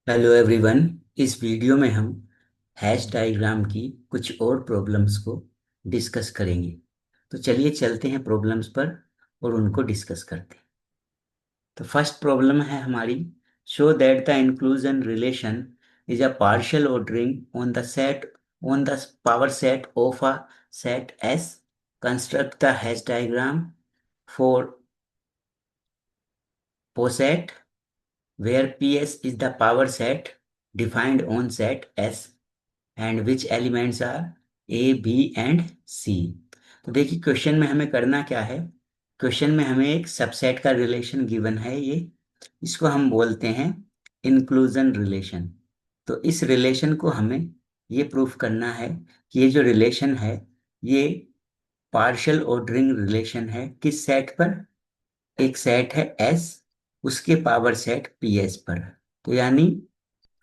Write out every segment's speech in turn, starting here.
Hello everyone. इस video में हम हैश डायग्राम की कुछ और प्रॉब्लम्स को डिस्कस करेंगे। तो चलिए चलते हैं प्रॉब्लम्स पर और उनको डिस्कस करते हैं। तो फर्स्ट प्रॉब्लम है हमारी, show that the inclusion relation is a partial ordering on the power set of a set S. Construct the Hasse diagram for poset where PS is the power set defined on set S and which elements are A, B and C। तो देखिए question में हमें करना क्या है। Question में हमें एक सबसेट का रिलेशन गिवन है, ये इसको हम बोलते हैं इंक्लूजन रिलेशन। तो इस रिलेशन को हमें ये प्रूफ करना है कि ये जो रिलेशन है ये पार्शियल ऑर्डरिंग रिलेशन है। किस सेट पर? एक सेट है एस, उसके पावर सेट पी एस पर। तो यानी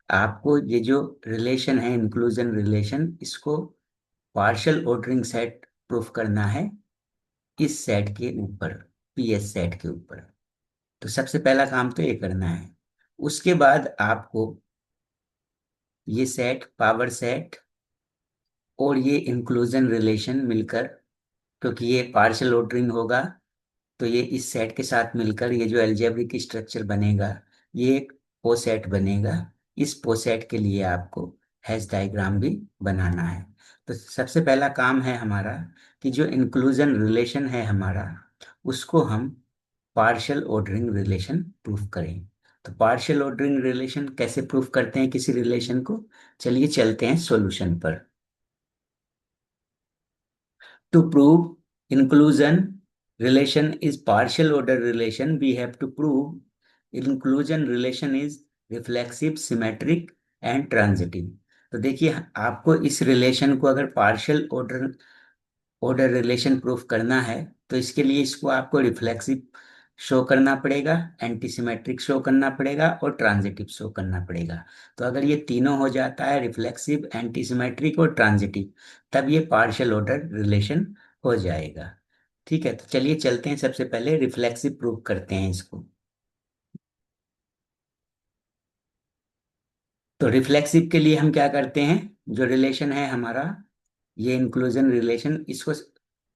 आपको ये जो रिलेशन है इंक्लूजन रिलेशन, इसको पार्शियल ऑर्डरिंग सेट प्रूफ करना है इस सेट के ऊपर, पी एस सेट के ऊपर। तो सबसे पहला काम तो ये करना है। उसके बाद आपको ये सेट, पावर सेट और ये इंक्लूजन रिलेशन मिलकर, क्योंकि ये पार्शियल ऑर्डरिंग होगा तो ये इस सेट के साथ मिलकर ये जो अलजेब्रिक स्ट्रक्चर बनेगा ये एक पोसेट बनेगा। इस पोसेट के लिए आपको हैश डायग्राम भी बनाना है। तो सबसे पहला काम है हमारा कि जो इंक्लूजन रिलेशन है हमारा, उसको हम पार्शियल ऑर्डरिंग रिलेशन प्रूफ करें। तो पार्शियल ऑर्डरिंग रिलेशन कैसे प्रूफ करते हैं किसी रिलेशन को? चलिए चलते हैं सॉल्यूशन पर। To prove inclusion relation is partial order relation, we have to prove inclusion relation is reflexive, symmetric and transitive। तो देखिए आपको इस रिलेशन को अगर partial order order relation proof करना है तो इसके लिए इसको आपको रिफ्लेक्सिव शो करना पड़ेगा, एंटीसिमेट्रिक शो करना पड़ेगा और ट्रांजिटिव शो करना पड़ेगा। तो अगर ये तीनों हो जाता है, रिफ्लेक्सिव, एंटीसिमेट्रिक और ट्रांजिटिव, तब ये पार्शियल ऑर्डर रिलेशन हो जाएगा। ठीक है, तो चलिए चलते हैं, सबसे पहले रिफ्लेक्सिव प्रूफ करते हैं इसको। तो रिफ्लेक्सिव के लिए हम क्या करते हैं, जो रिलेशन है हमारा ये इंक्लूजन रिलेशन, इसको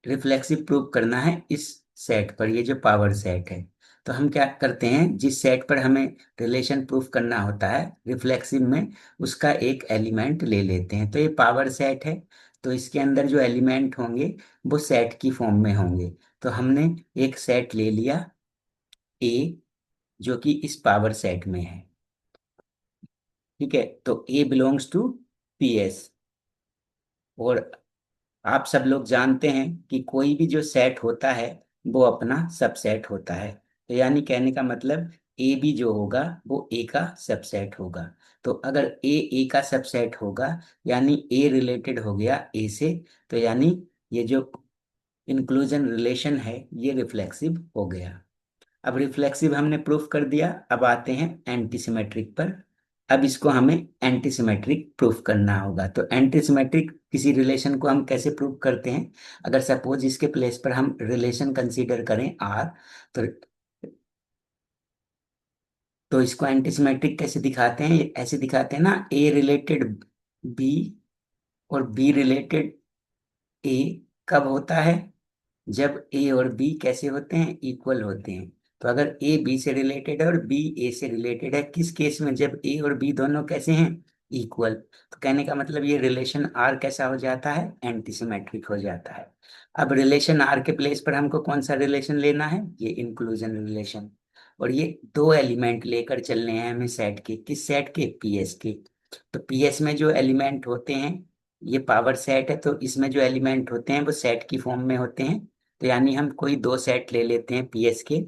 रिफ्लेक्सिव प्रूव करना है इस सेट पर, ये जो पावर सेट है। तो हम क्या करते हैं, जिस सेट पर हमें रिलेशन प्रूफ करना होता है रिफ्लेक्सिव में, उसका एक एलिमेंट ले लेते हैं। तो ये पावर सेट है, तो इसके अंदर जो एलिमेंट होंगे वो सेट की फॉर्म में होंगे। तो हमने एक सेट ले लिया ए, जो कि इस पावर सेट में है। ठीक है, तो ए बिलोंग्स टू पी एस। और आप सब लोग जानते हैं कि कोई भी जो सेट होता है वो अपना सबसेट होता है। तो यानी कहने का मतलब ए भी जो होगा वो ए का सबसेट होगा। तो अगर ए का सबसेट होगा यानी ए रिलेटेड हो गया ए से, तो यानी ये जो इंक्लूजन रिलेशन है ये रिफ्लेक्सिव हो गया। अब रिफ्लेक्सिव हमने प्रूफ कर दिया, अब आते हैं एंटीसिमेट्रिक पर। अब इसको हमें एंटीसिमेट्रिक प्रूफ करना होगा। तो एंटीसिमेट्रिक किसी रिलेशन को हम कैसे प्रूफ करते हैं? अगर सपोज इसके प्लेस पर हम रिलेशन कंसीडर करें आर, तो इसको एंटीसिमेट्रिक कैसे दिखाते हैं? ऐसे दिखाते हैं ना, ए रिलेटेड बी और बी रिलेटेड ए। कब होता है? जब ए और बी कैसे होते हैं, इक्वल होते हैं। तो अगर ए बी से रिलेटेड है और बी ए से रिलेटेड है, किस केस में? जब ए और बी दोनों कैसे हैं, इक्वल। तो कहने का मतलब ये रिलेशन आर कैसा हो जाता है, एंटीसिमेट्रिक हो जाता है। अब रिलेशन आर के प्लेस पर हमको कौन सा रिलेशन लेना है, ये इंक्लूजन रिलेशन। और ये दो एलिमेंट लेकर चलने हैं हमें सेट के, किस सेट के, पीएस के। तो पीएस में जो एलिमेंट होते हैं, ये पावर सेट है तो इसमें जो एलिमेंट होते हैं वो सेट की फॉर्म में होते हैं। तो यानी हम कोई दो सेट ले लेते हैं पीएस के।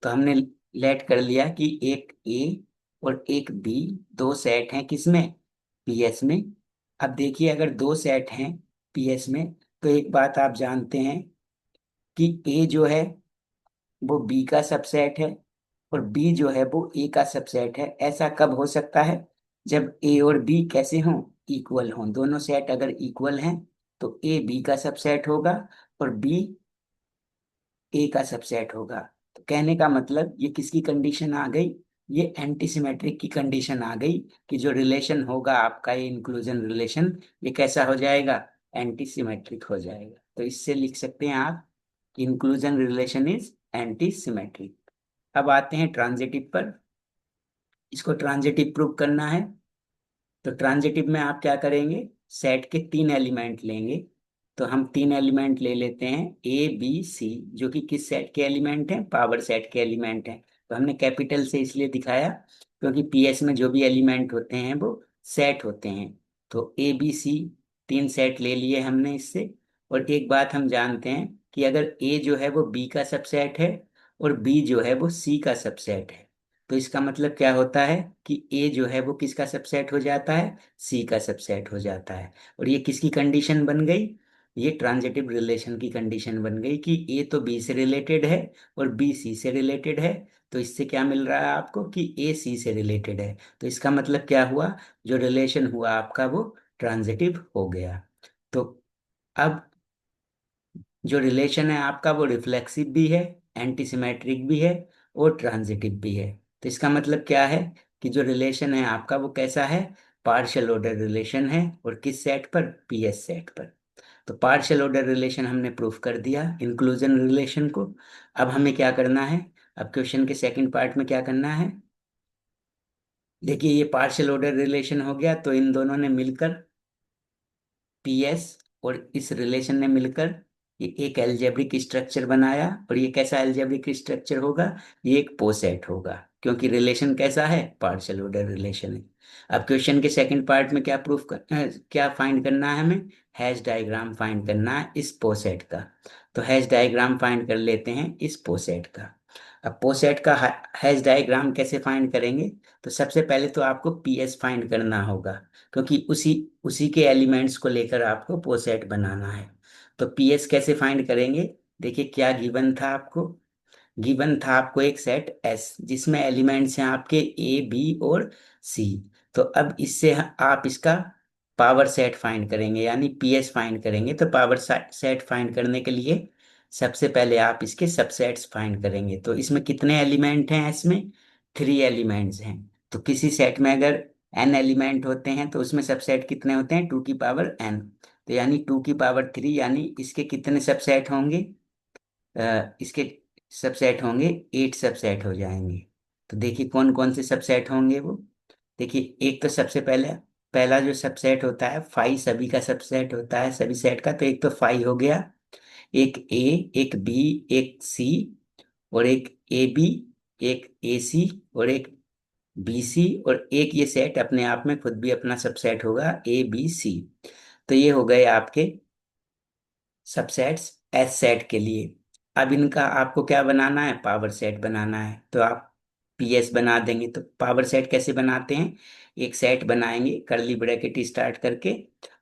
तो हमने लेट कर लिया कि एक ए और एक बी, दो सेट हैं किसमें, पीएस में। अब देखिए अगर दो सेट हैं पीएस में, तो एक बात आप जानते हैं कि ए जो है वो बी का सबसेट है और बी जो है वो ए का सबसेट है। ऐसा कब हो सकता है? जब ए और बी कैसे हों, इक्वल हों। दोनों सेट अगर इक्वल हैं तो ए बी का सबसेट होगा और बी ए का सबसेट होगा। तो कहने का मतलब ये किसकी कंडीशन आ गई, ये एंटी सिमेट्रिक की कंडीशन आ गई कि जो रिलेशन होगा आपका ये इंक्लूजन रिलेशन, ये कैसा हो जाएगा, एंटी सिमेट्रिक हो जाएगा। तो इससे लिख सकते हैं आप, inclusion relation is anti symmetric. अब आते हैं ट्रांजिटिव पर। इसको ट्रांजिटिव प्रूव करना है। तो ट्रांजिटिव में आप क्या करेंगे, सेट के तीन एलिमेंट लेंगे। तो हम तीन एलिमेंट ले लेते हैं ए बी सी, जो कि किस सेट के एलिमेंट हैं, पावर सेट के एलिमेंट हैं। तो हमने कैपिटल से इसलिए दिखाया क्योंकि पीएस में जो भी एलिमेंट होते हैं वो सेट होते हैं। तो ए बी सी तीन सेट ले लिए हमने इससे। और एक बात हम जानते हैं कि अगर ए जो है वो बी का सबसेट है और बी जो है वो सी का सबसेट है, तो इसका मतलब क्या होता है कि ए जो है वो किसका सबसेट हो जाता है, सी का सबसेट हो जाता है। और ये किसकी कंडीशन बन गई, ये ट्रांजिटिव रिलेशन की कंडीशन बन गई कि ए तो बी से रिलेटेड है और बी सी से रिलेटेड है। तो इससे क्या मिल रहा है आपको कि ए सी से रिलेटेड है। तो इसका मतलब क्या हुआ, जो रिलेशन हुआ आपका वो ट्रांजिटिव हो गया। तो अब जो रिलेशन है आपका वो रिफ्लेक्सिव भी है, एंटीसिमेट्रिक भी है और ट्रांजिटिव भी है। तो इसका मतलब क्या है कि जो रिलेशन है आपका वो कैसा है, पार्शियल ऑर्डर रिलेशन है। और किस सेट पर, पीएस सेट पर। तो पार्शियल ऑर्डर रिलेशन हमने प्रूफ कर दिया, इंक्लूजन रिलेशन को। अब हमें क्या करना है, अब क्वेश्चन के सेकंड पार्ट में क्या करना है, देखिए ये पार्शियल ऑर्डर रिलेशन हो गया, तो इन दोनों ने मिलकर, पीएस और इस रिलेशन ने मिलकर ये एक एल्जेब्रिक स्ट्रक्चर बनाया। और ये कैसा एल्जेब्रिक स्ट्रक्चर होगा, ये एक पोसेट होगा, क्योंकि रिलेशन कैसा है, पार्शियल ऑर्डर रिलेशन है। अब क्वेश्चन के सेकंड पार्ट में क्या क्या फाइंड करना है हमें, हैश डायग्राम फाइंड करना है इस पोसेट का। तो हैश डायग्राम फाइंड कर लेते हैं इस पोसेट का। अब पोसेट का हैश डायग्राम कैसे फाइंड करेंगे, तो सबसे पहले तो आपको पीएस फाइंड करना होगा, क्योंकि उसी उसी के एलिमेंट्स को लेकर आपको पोसेट बनाना है। तो पीएस कैसे फाइंड करेंगे, देखिए क्या गिवन था आपको, गिवन था आपको एक सेट एस जिसमें एलिमेंट्स हैं आपके ए बी और सी। तो अब इससे आप इसका पावर सेट फाइंड करेंगे, यानी पीएस फाइंड करेंगे। तो पावर सेट फाइंड करने के लिए सबसे पहले आप इसके सबसेट्स फाइंड करेंगे। तो इसमें कितने एलिमेंट हैं, इसमें थ्री एलिमेंट्स हैं। तो किसी सेट में अगर एन एलिमेंट होते हैं तो उसमें सबसेट कितने होते हैं, टू की पावर एन। तो यानी टू की पावर थ्री, यानी इसके कितने सबसेट होंगे, इसके सबसेट होंगे एट सबसेट हो जाएंगे। तो देखिए कौन कौन से सबसेट होंगे वो, देखिए एक तो सबसे पहले पहला जो सबसेट होता है फाई, सभी का सबसेट होता है सभी सेट का। तो एक तो फाई हो गया, एक ए, एक बी, एक सी, और एक ए बी, एक ए सी, और एक बी सी, और एक ये सेट अपने आप में खुद भी अपना सबसेट होगा ए बी सी। तो ये हो गए आपके सबसेट्स एस सेट के लिए। अब इनका आपको क्या बनाना है, पावर सेट बनाना है। तो आप पीएस बना देंगे। तो पावर सेट कैसे बनाते हैं, एक सेट बनाएंगे कर्ली ब्रैकेट स्टार्ट करके,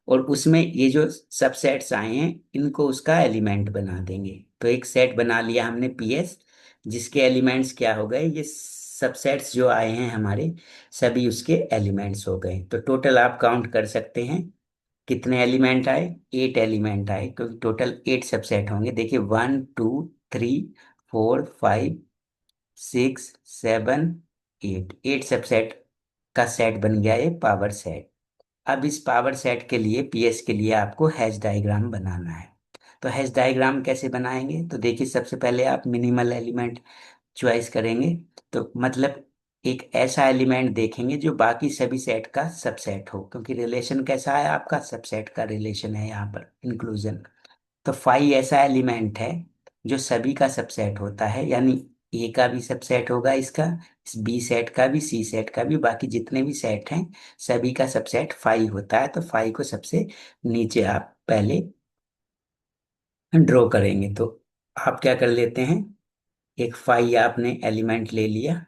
और उसमें ये जो सबसेट्स आए हैं इनको उसका एलिमेंट बना देंगे। तो एक सेट बना लिया हमने पीएस, जिसके एलिमेंट्स क्या हो गए, ये सबसेट्स जो आए हैं हमारे सभी उसके एलिमेंट्स हो गए। तो टोटल आप काउंट कर सकते हैं कितने एलिमेंट आए, एट एलिमेंट आए, क्योंकि टोटल एट सबसेट होंगे। देखिए one two three four five six seven eight, eight subset का सेट बन गया ये पावर सेट। अब इस पावर सेट के लिए, पीएस के लिए आपको हैश डायग्राम बनाना है। तो हैश डायग्राम कैसे बनाएंगे, तो देखिए सबसे पहले आप मिनिमल एलिमेंट चॉइस करेंगे। तो मतलब एक ऐसा एलिमेंट देखेंगे जो बाकी सभी सेट का सबसेट हो, क्योंकि रिलेशन कैसा है आपका, सबसेट का रिलेशन है यहाँ पर, इंक्लूजन। तो फाई ऐसा एलिमेंट है जो सभी का सबसेट होता है, यानी ए का भी सबसेट होगा इसका, इस बी सेट का भी, सी सेट का भी, बाकी जितने भी सेट हैं सभी का सबसेट फाई होता है। तो फाई को सबसे नीचे आप पहले ड्रॉ करेंगे। तो आप क्या कर लेते हैं, एक फाई आपने एलिमेंट ले लिया,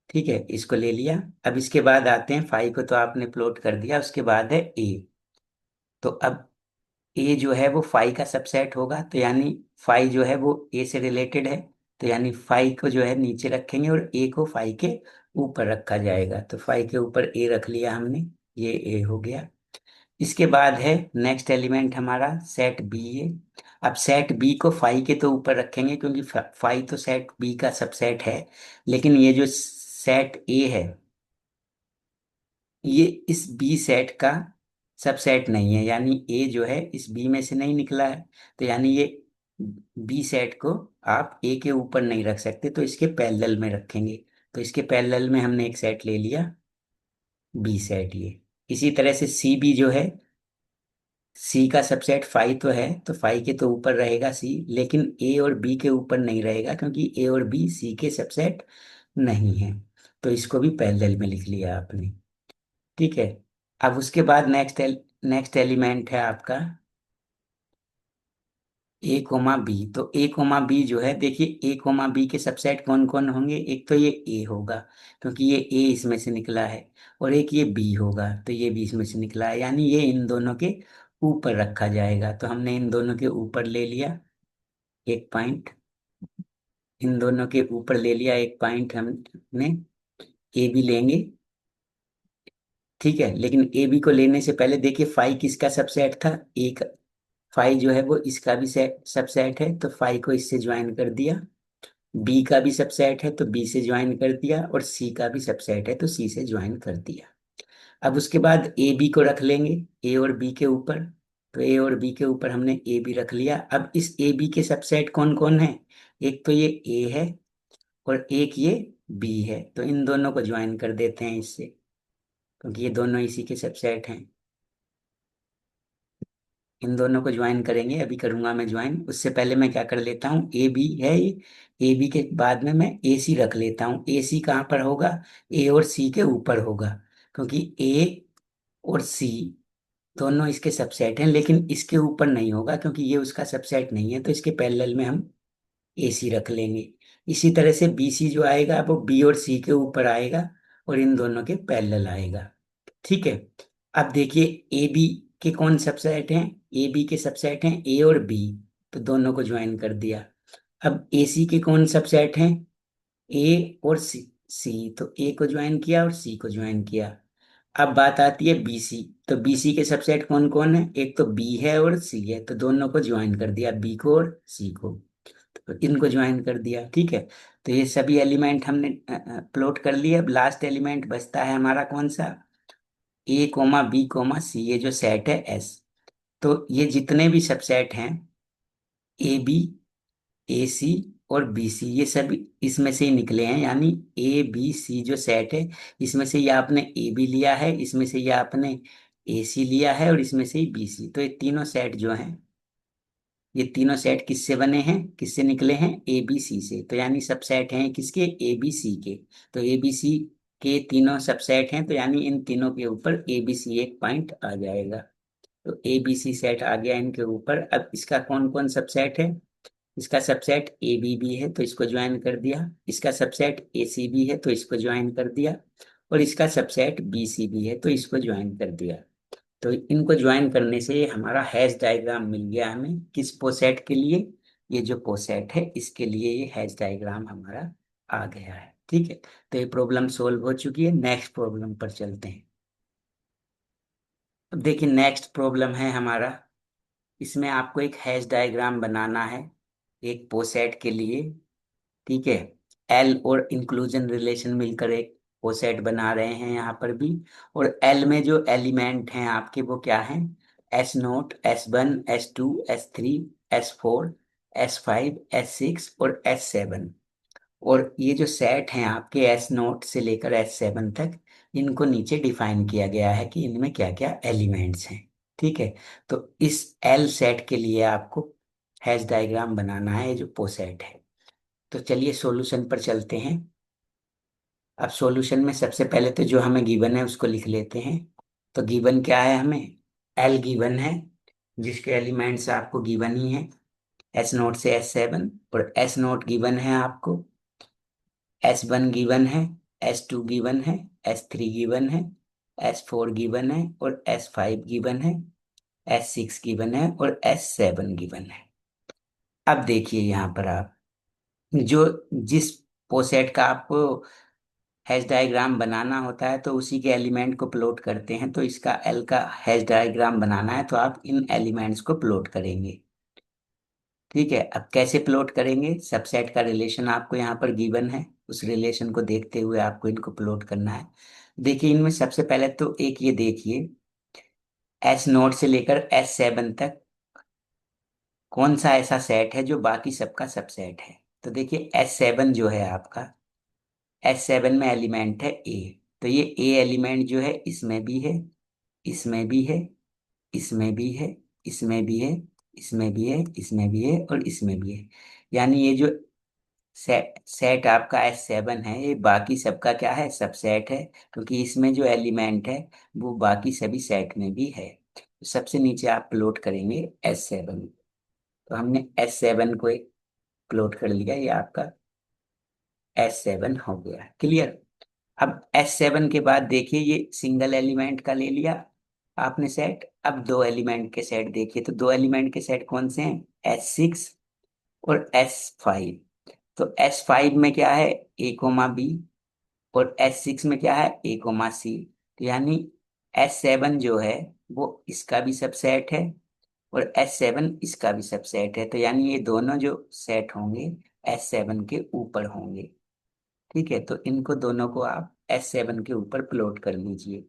ठीक है, इसको ले लिया। अब इसके बाद आते हैं, फाई को तो आपने प्लॉट कर दिया, उसके बाद है ए। तो अब ए जो है वो फाई का सबसेट होगा, तो यानी फाई जो है वो ए से रिलेटेड है। तो यानी फाई को जो है नीचे रखेंगे और ए को फाई के ऊपर रखा जाएगा। तो फाई के ऊपर ए रख लिया हमने, ये ए हो गया। इसके बाद है नेक्स्ट एलिमेंट हमारा सेट बी है। अब सेट बी को फाई के तो ऊपर रखेंगे, क्योंकि फाई तो सेट बी का सबसेट है। लेकिन ये जो सेट ए है, ये इस बी सेट का सबसेट नहीं है, यानी ए जो है इस बी में से नहीं निकला है। तो यानी ये बी सेट को आप ए के ऊपर नहीं रख सकते, तो इसके पैरेलल में रखेंगे। तो इसके पैरेलल में हमने एक सेट ले लिया, बी सेट ये। इसी तरह से सी भी जो है, सी का सबसेट फाइव तो है, तो फाइव के तो ऊपर रहेगा सी, लेकिन ए और बी के ऊपर नहीं रहेगा, क्योंकि ए और बी सी के सबसेट नहीं है। तो इसको भी पैरेलल में लिख लिया आपने। ठीक है। अब उसके बाद नेक्स्ट एलिमेंट है आपका ए कोमा बी। तो ए कोमा बी जो है, देखिए ए कोमा बी के सबसेट कौन कौन होंगे। एक तो ये ए होगा, क्योंकि ये ए इसमें से निकला है। और एक ये बी होगा, तो ये भी इसमें से निकला है, यानी ये इन दोनों के ऊपर रखा जाएगा। तो हमने इन दोनों के ऊपर ले लिया एक पॉइंट, इन दोनों के ऊपर ले लिया एक पॉइंट हमने। ए भी लेंगे, ठीक है। लेकिन ए बी को लेने से पहले देखिए फाइव किसका सबसेट था, एक फाइव जो है वो इसका भी सबसेट है, तो फाइव को इससे ज्वाइन कर दिया। बी का भी सबसेट है, तो बी से ज्वाइन कर दिया। और सी का भी सबसेट है, तो सी से ज्वाइन कर दिया। अब उसके बाद ए बी को रख लेंगे ए और बी के ऊपर। तो ए और बी के ऊपर हमने ए बी रख लिया। अब इस ए बी के सबसेट कौन कौन है, एक तो ये ए है और एक ये बी है। तो इन दोनों को ज्वाइन कर देते हैं इससे, क्योंकि ये दोनों इसी के सबसेट हैं। इन दोनों को ज्वाइन करेंगे, अभी करूंगा मैं ज्वाइन। उससे पहले मैं क्या कर लेता हूँ, ए बी है ये, ए बी के बाद में मैं ए सी रख लेता हूँ। ए सी कहाँ पर होगा, ए और सी के ऊपर होगा, क्योंकि ए और सी दोनों इसके सबसेट हैं, लेकिन इसके ऊपर नहीं होगा, क्योंकि ये उसका सबसेट नहीं है। तो इसके पैरेलल में हम ए सी रख लेंगे। इसी तरह से बी सी जो आएगा वो बी और सी के ऊपर आएगा, और इन दोनों के पैरेलल आएगा। ठीक है। अब देखिए ए बी के कौन सबसेट हैं, ए बी के सबसेट हैं ए और बी, तो दोनों को ज्वाइन कर दिया। अब ए सी के कौन सबसेट हैं, ए और सी, सी तो ए को ज्वाइन किया और सी को ज्वाइन किया। अब बात आती है बीसी। तो बीसी के सबसेट कौन कौन है, एक तो बी है और सी है, तो दोनों को ज्वाइन कर दिया, बी को और सी को। तो इनको ज्वाइन कर दिया, ठीक है। तो ये सभी एलिमेंट हमने प्लॉट कर लिए। अब लास्ट एलिमेंट बचता है हमारा कौन सा, ए कोमा बी कोमा सी, ये जो सेट है एस। तो ये जितने भी सबसेट हैं, ए बी, ए सी और बी सी, ये सब इसमें से ही निकले हैं। यानी ए बी सी जो सेट है, इसमें से ये आपने ए बी लिया है, इसमें से ये आपने ए सी लिया है, और इसमें से ही बी सी। तो ये तीनों सेट जो हैं, ये तीनों सेट किससे बने हैं, किससे निकले हैं, ए बी सी से। तो यानी सबसेट हैं किसके, ए बी सी के। तो ए बी सी के तीनों सबसेट हैं, तो यानी इन तीनों के ऊपर ए बी सी एक पॉइंट आ जाएगा। तो ए बी सी सेट आ गया इनके ऊपर। अब इसका कौन कौन सबसेट है, इसका सबसेट ए बी भी है, तो इसको ज्वाइन कर दिया। इसका सबसेट ए सी भी है, तो इसको ज्वाइन कर दिया। और इसका सबसेट बी सी भी है, तो इसको ज्वाइन कर दिया। तो इनको ज्वाइन करने से हमारा हैश डायग्राम मिल गया हमें, किस पोसेट के लिए, ये जो पोसेट है इसके लिए ये हैश डायग्राम हमारा आ गया है। ठीक है। तो ये प्रॉब्लम सोल्व हो चुकी है। नेक्स्ट प्रॉब्लम पर चलते हैं। अब देखिए नेक्स्ट प्रॉब्लम है हमारा, इसमें आपको एक हैश डायग्राम बनाना है एक पोसेट के लिए। ठीक है। एल और इंक्लूजन रिलेशन मिलकर एक कोसेट बना रहे हैं यहाँ पर भी। और एल में जो एलिमेंट हैं आपके वो क्या हैं, S naught, S one, S two, S three, S four, S five, S six और एस सेवन। और ये जो सेट हैं आपके एस नोट से लेकर एस सेवन तक, इनको नीचे डिफाइन किया गया है कि इनमें क्या क्या एलिमेंट्स हैं। ठीक है। तो इस एल सेट के लिए आपको हैश डायग्राम बनाना है, ये जो पोसेट है। तो चलिए सॉल्यूशन पर चलते हैं। अब सॉल्यूशन में सबसे पहले तो जो हमें गिवन है उसको लिख लेते हैं। तो गिवन क्या है हमें, एल गिवन है, जिसके एलिमेंट्स आपको गिवन ही है, एस नोट से एस सेवन। और एस नोट गिवन है आपको, एस वन गिवन है, एस टू गिवन है, एस थ्री गिवन है, एस फोर गिवन है, और एस फाइव गिवन है, एस सिक्स गिवन है, और एस सेवन गिवन है। अब देखिए यहाँ पर आप जो जिस पोसेट का आपको हैश डायग्राम बनाना होता है, तो उसी के एलिमेंट को प्लॉट करते हैं। तो इसका एल का हैश डायग्राम बनाना है, तो आप इन एलिमेंट्स को प्लॉट करेंगे। ठीक है। अब कैसे प्लॉट करेंगे, सबसेट का रिलेशन आपको यहाँ पर गिवन है, उस रिलेशन को देखते हुए आपको इनको प्लॉट करना है। देखिए इनमें सबसे पहले तो एक ये देखिए, S0 से लेकर S7 तक कौन सा ऐसा सेट है जो बाकी सबका सबसेट है। तो देखिए S7 जो है आपका, S7 में एलिमेंट है ए। तो ये ए एलिमेंट जो है इसमें भी है, इसमें भी है, इसमें भी है, इसमें भी है, इसमें भी है, इसमें भी है और इसमें भी है। यानी ये जो सेट आपका S7 है, ये बाकी सबका क्या है, सबसेट है, क्योंकि इसमें जो एलिमेंट है वो बाकी सभी सेट में भी है। तो सबसे नीचे आप प्लॉट करेंगे S7। तो हमने S7 को एक प्लॉट कर लिया, ये आपका S7 हो गया। क्लियर। अब S7 के बाद देखिए ये सिंगल एलिमेंट का ले लिया आपने सेट। अब दो एलिमेंट के सेट देखिए, तो दो एलिमेंट के सेट कौन से हैं, S6 और S5। तो S5 में क्या है, A, B, और S6 में क्या है, A, C। तो यानी S7 जो है वो इसका भी सबसेट है और S7 इसका भी सबसेट है। तो यानी ये दोनों जो सेट होंगे S7 के ऊपर होंगे। ठीक है, तो इनको दोनों को आप S7 के ऊपर प्लॉट कर लीजिए।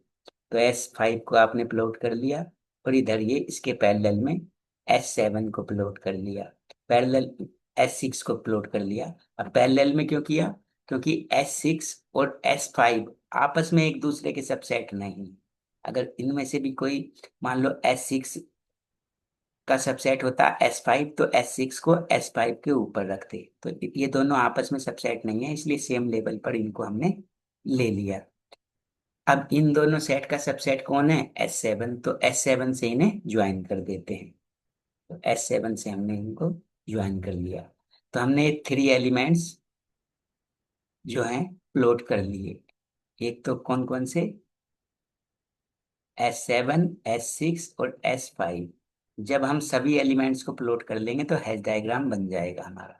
तो S5 को आपने प्लॉट कर लिया और इधर ये इसके पैरेलल में S7 को प्लॉट कर लिया, पैरेलल S6 को प्लॉट कर लिया। अब पैरेलल में क्यों किया, क्योंकि S6 और S5 आपस में एक दूसरे के सबसेट नहीं। अगर इनमें से भी कोई, मान लो S6 का सबसेट होता S5, तो S6 को S5 के ऊपर रखते। तो ये दोनों आपस में सबसेट नहीं है, इसलिए सेम लेवल पर इनको हमने ले लिया। अब इन दोनों सेट का सबसेट कौन है, S7। तो S7 से इन्हें ज्वाइन कर देते हैं। तो S7 से हमने इनको ज्वाइन कर लिया। तो हमने थ्री एलिमेंट्स जो हैं प्लॉट कर लिए। एक तो कौन कौन से, S7, S6 और S5। जब हम सभी एलिमेंट्स को प्लॉट कर लेंगे तो हैश डायग्राम बन जाएगा हमारा।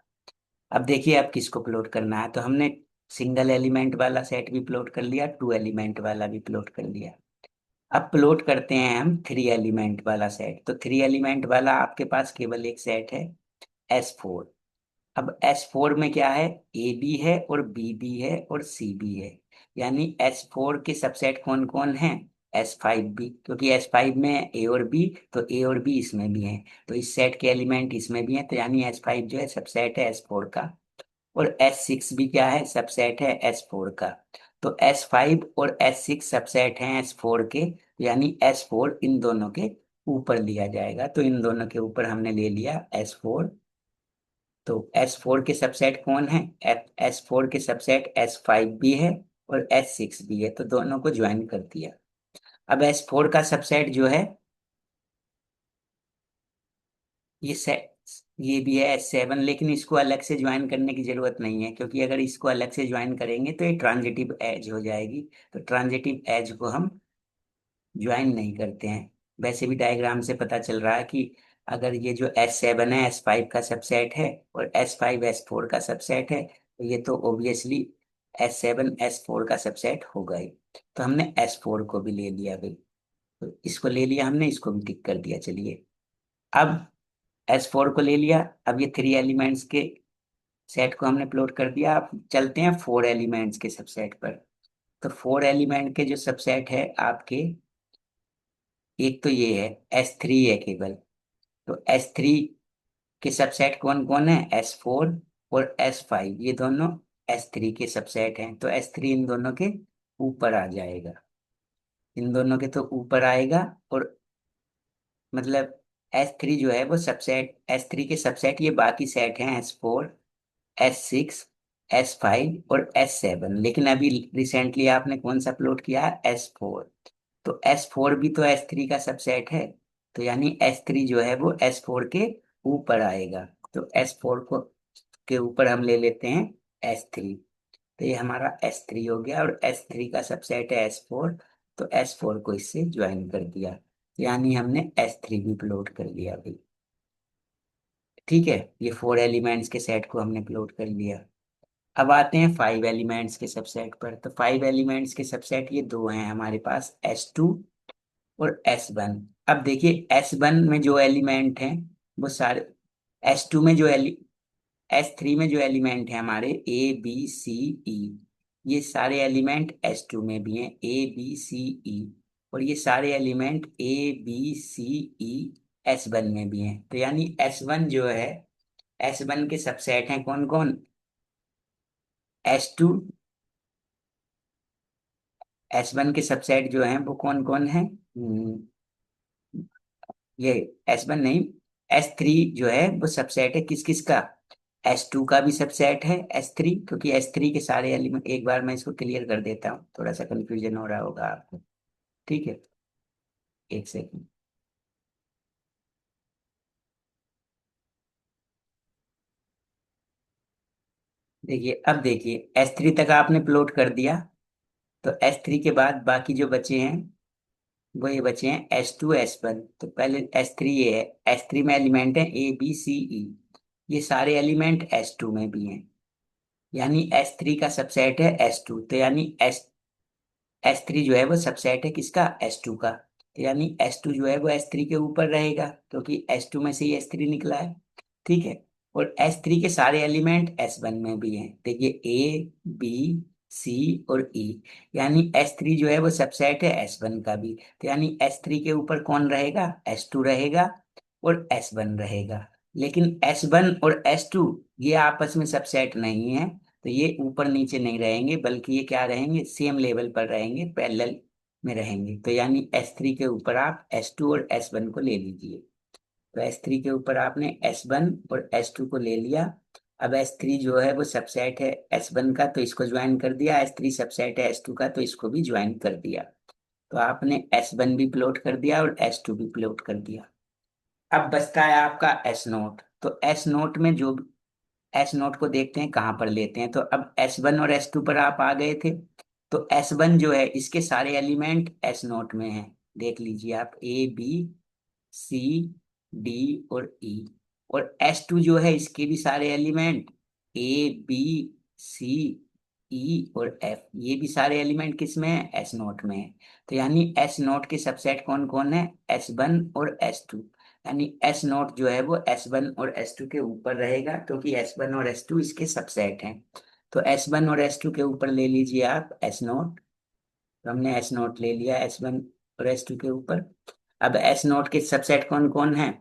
अब देखिए अब किसको प्लॉट करना है। तो हमने सिंगल एलिमेंट वाला सेट भी प्लॉट कर लिया, टू एलिमेंट वाला भी प्लॉट कर लिया। अब प्लॉट करते हैं हम थ्री एलिमेंट वाला सेट। तो थ्री एलिमेंट वाला आपके पास केवल एक सेट है, S4। अब S4 में क्या है, ए बी है और बी भी है और सी भी है। यानी S4 के सबसेट कौन कौन है, S5 भी, क्योंकि S5 में ए और बी, तो ए और बी इसमें भी है। तो इस सेट के एलिमेंट इसमें भी है, तो यानी S5 जो है सबसेट है S4 का। और S6 भी क्या है, सबसेट है S4 का। तो S5 और S6 सबसेट हैं S4 के, यानी S4 इन दोनों के ऊपर लिया जाएगा। तो इन दोनों के ऊपर हमने ले लिया S4। तो S4 के सबसेट कौन है, S4 के सबसेट S5 भी है और S6 भी है, तो दोनों को ज्वाइन कर दिया। अब S4 का सबसेट जो है, ये सेट, ये भी है S7, लेकिन इसको अलग से ज्वाइन करने की जरूरत नहीं है, क्योंकि अगर इसको अलग से ज्वाइन करेंगे तो ये ट्रांजिटिव एज हो जाएगी। तो ट्रांजिटिव एज को हम ज्वाइन नहीं करते हैं। वैसे भी डायग्राम से पता चल रहा है कि अगर ये जो S7 है S5 का सबसेट है और S5 S4 का सबसेट है, तो ये तो ऑब्वियसली S7 S4 का सबसेट होगा ही। तो हमने S4 को भी ले लिया भाई। तो इसको ले लिया हमने, इसको भी टिक कर दिया। चलिए अब S4 को ले लिया। अब ये थ्री एलिमेंट्स के सेट को हमने प्लॉट कर दिया। अब चलते हैं फोर एलिमेंट्स के सबसेट पर। तो फोर एलिमेंट के जो सबसेट है आपके, एक तो ये है S3 है केवल। तो S3 के सबसेट कौन कौन है, S4 और S5, ये दोनों S3 के सबसेट हैं। तो S3 इन दोनों के ऊपर आ जाएगा, इन दोनों के तो ऊपर आएगा। और मतलब S3 जो है वो सबसेट, S3 के सबसेट ये बाकी सेट हैं S4, S6, S5 और S7। लेकिन अभी रिसेंटली आपने कौन सा प्लॉट किया है, S4। तो S4 भी तो S3 का सबसेट है। तो यानी S3 जो है वो S4 के ऊपर आएगा। तो S4 को के ऊपर हम ले लेते हैं S3। तो ये हमारा S3 हो गया और S3 का सबसेट है S4। तो S4 को इससे ज्वाइन कर दिया, यानी हमने S3 भी प्लॉट कर लिया भाई। ठीक है, ये फोर एलिमेंट्स के सेट को हमने प्लॉट कर लिया। अब आते हैं फाइव एलिमेंट्स के सबसेट पर। तो फाइव एलिमेंट्स के सबसेट ये दो हैं हमारे पास, S2 और S1। अब देखिए S1 में जो एलिमेंट हैं वो सारे, S2 में जो S3 में जो एलिमेंट है हमारे A B C E, ये सारे एलिमेंट S2 में भी हैं, A B C E, और ये सारे element A B C E S1 में भी हैं। तो यानी S1 जो है, S1 के सबसेट हैं कौन कौन? S2, S1 के सबसेट जो हैं वो कौन कौन है? ये S1 नहीं, S3 जो है वो सबसेट है किस किस का? S2 का भी सबसेट है S3, क्योंकि S3 के सारे एलिमेंट, एक बार मैं इसको क्लियर कर देता हूँ, थोड़ा सा कंफ्यूजन हो रहा होगा आपको। ठीक है, एक सेकंड। देखिए, अब देखिए S3 तक आपने प्लॉट कर दिया, तो S3 के बाद बाकी जो बचे हैं वो ये बचे हैं S2 S1। तो पहले S3 ये है, S3 में एलिमेंट है A B C E, ये सारे एलिमेंट S2 में भी हैं, यानी S3 का सबसेट है S2। तो यानी S3 जो है वो सबसेट है किसका? S2 का। तो यानी S2 जो है वो S3 के ऊपर रहेगा, क्योंकि S2 में से ही S3 निकला है। ठीक है, और S3 के सारे एलिमेंट S1 में भी हैं। देखिए A B C और E, यानी S3 जो है वो सबसेट है S1 का भी। तो यानी S3 के ऊपर कौन रहेगा? S2 रहेगा और S1 रहेगा। लेकिन S1 और S2 ये आपस में सबसेट नहीं है, तो ये ऊपर नीचे नहीं रहेंगे, बल्कि ये क्या रहेंगे? सेम लेवल पर रहेंगे, पैरेलल में रहेंगे। तो यानी S3 के ऊपर आप S2 और S1 को ले लीजिए। तो S3 के ऊपर आपने S1 और S2 को ले लिया। अब S3 जो है वो सबसेट है S1 का, तो इसको ज्वाइन कर दिया। S3 सबसेट है S2 का, तो इसको भी ज्वाइन कर दिया। तो आपने S1 भी प्लॉट कर दिया और S2 भी प्लॉट कर दिया। अब बचता है आपका एस नोट। तो एस नोट में जो, एस नोट को देखते हैं कहाँ पर लेते हैं। तो अब S1 और S2 पर आप आ गए थे, तो S1 जो है इसके सारे एलिमेंट S नोट में हैं। देख लीजिए आप, A B C D और E। और S2 जो है इसके भी सारे element A B C E और F, ये भी सारे एलिमेंट किस में है? S नोट में है। तो यानी S नोट के सबसेट कौन कौन है? S1 और S2। यानी S नोट जो है वो S1 और S2 के ऊपर रहेगा, क्योंकि S1 और S2 इसके सबसेट हैं। तो S1 और S2 के ऊपर ले लीजिए आप S नोट। तो हमने S नोट ले लिया S1 और S2 के ऊपर। अब S नोट के सबसेट कौन कौन है?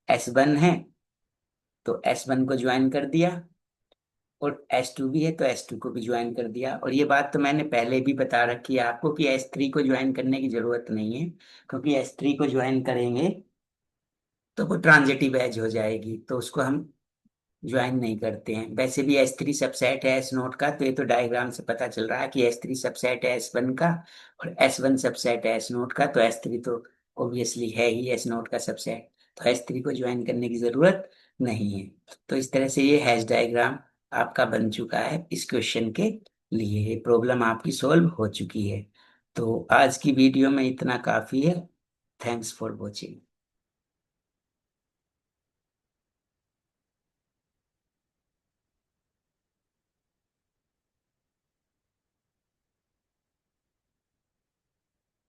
S1 है, तो S1 को ज्वाइन कर दिया, और S2 भी है तो S2 को भी ज्वाइन कर दिया। और ये बात तो मैंने पहले भी बता रखी है आपको कि S3 को ज्वाइन करने की जरूरत नहीं है, क्योंकि S3 को ज्वाइन करेंगे तो वो ट्रांजिटिव एज हो जाएगी, तो उसको हम ज्वाइन नहीं करते हैं। वैसे भी S3 सबसेट है S नोट का, तो ये तो डायग्राम से पता चल रहा है कि S3 सबसेट है S1 का, और S1 सबसेट है S नोट का। तो S3 तो ऑब्वियसली है ही S नोट का सबसेट, तो S3 को ज्वाइन करने की जरूरत नहीं है। तो इस तरह से ये हैश डायग्राम आपका बन चुका है इस क्वेश्चन के लिए। ये प्रॉब्लम आपकी सॉल्व हो चुकी है। तो आज की वीडियो में इतना काफी है। Thanks for watching.